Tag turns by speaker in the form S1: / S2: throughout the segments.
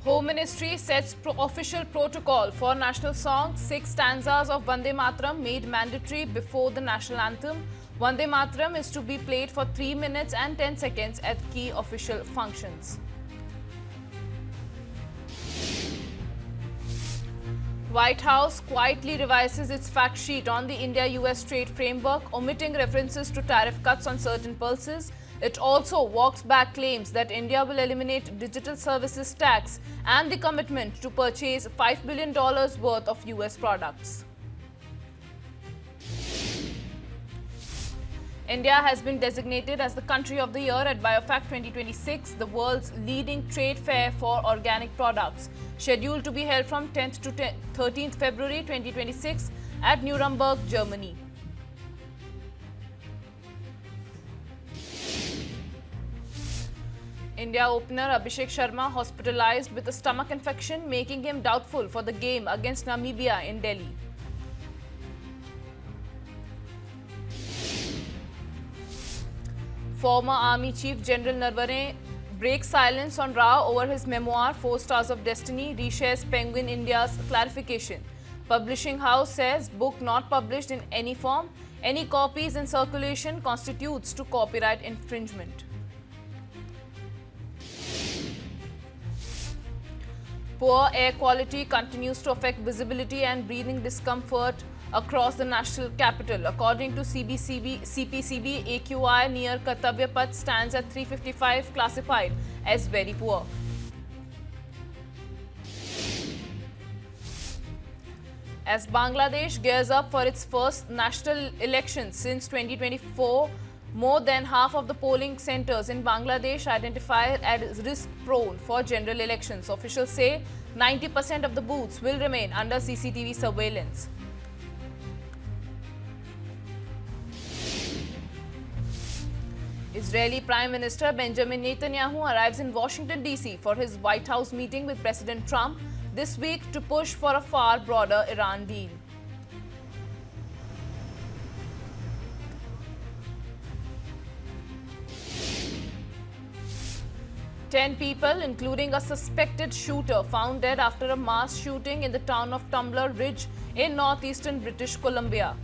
S1: Home Ministry sets official protocol for national song. 6 stanzas of Vande Mataram made mandatory before the national anthem. Vande Mataram is to be played for 3 minutes and 10 seconds at key official functions. White House quietly revises its fact sheet on the India-US trade framework, omitting references to tariff cuts on certain pulses. It also walks back claims that India will eliminate digital services tax and the commitment to purchase $5 billion worth of US products. India has been designated as the country of the year at BioFact 2026, the world's leading trade fair for organic products, scheduled to be held from 10th to 13th February 2026 at Nuremberg, Germany. India opener Abhishek Sharma hospitalized with a stomach infection, making him doubtful for the game against Namibia in Delhi. Former Army Chief General Narvane breaks silence on Rao over his memoir 4 Stars of Destiny, reshares Penguin India's clarification. Publishing house says book not published in any form. Any copies in circulation constitutes to copyright infringement. Poor air quality continues to affect visibility and breathing discomfort across the national capital. According to CPCB, AQI near Kartavya Path stands at 355, classified as very poor. As Bangladesh gears up for its first national election since 2024, more than half of the polling centers in Bangladesh identified as risk-prone for general elections. Officials say 90% of the booths will remain under CCTV surveillance. Israeli Prime Minister Benjamin Netanyahu arrives in Washington, D.C. for his White House meeting with President Trump this week to push for a far broader Iran deal. Ten people, including a suspected shooter, found dead after a mass shooting in the town of Tumbler Ridge in northeastern British Columbia.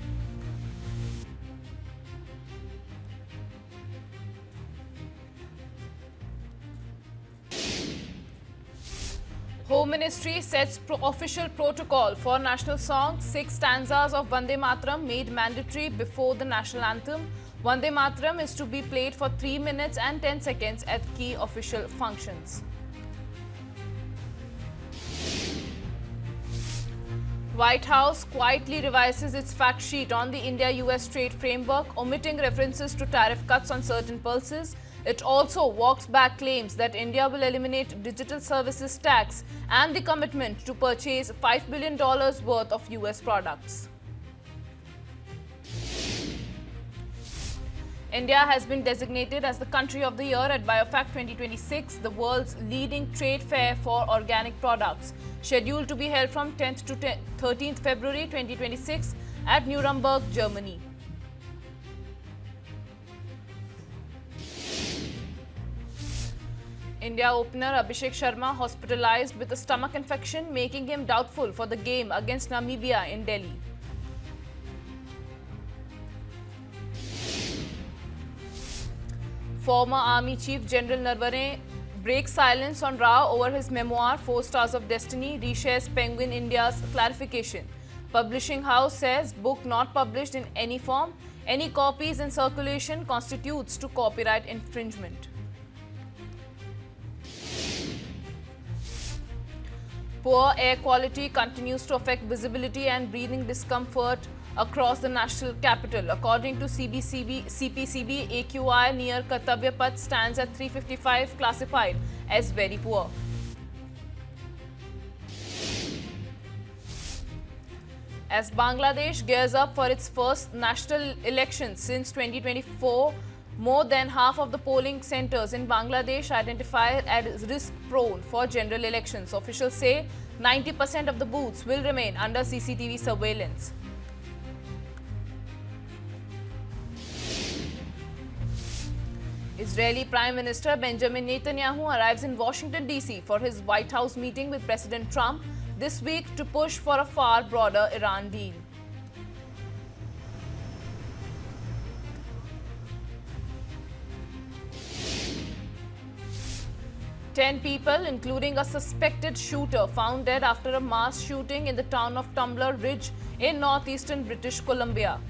S1: Home Ministry sets official protocol for national song. 6 stanzas of Vande Mataram made mandatory before the national anthem. Vande Mataram is to be played for 3 minutes and 10 seconds at key official functions. White House quietly revises its fact sheet on the India-US trade framework, omitting references to tariff cuts on certain pulses. It also walks back claims that India will eliminate digital services tax and the commitment to purchase $5 billion worth of US products. India has been designated as the country of the year at BioFact 2026, the world's leading trade fair for organic products, scheduled to be held from 10th to 13th February 2026 at Nuremberg, Germany. India opener Abhishek Sharma hospitalized with a stomach infection, making him doubtful for the game against Namibia in Delhi. Former Army Chief General Narvane breaks silence on Rao over his memoir 4 Stars of Destiny, reshares Penguin India's clarification. Publishing house says book not published in any form. Any copies in circulation constitutes to copyright infringement. Poor air quality continues to affect visibility and breathing discomfort across the national capital. According to CPCB, AQI near Kartavya Path stands at 355, classified as very poor. As Bangladesh gears up for its first national election since 2024, more than half of the polling centers in Bangladesh identified as risk-prone for general elections. Officials say 90% of the booths will remain under CCTV surveillance. Israeli Prime Minister Benjamin Netanyahu arrives in Washington, D.C. for his White House meeting with President Trump this week to push for a far broader Iran deal. Ten people, including a suspected shooter, found dead after a mass shooting in the town of Tumbler Ridge in northeastern British Columbia.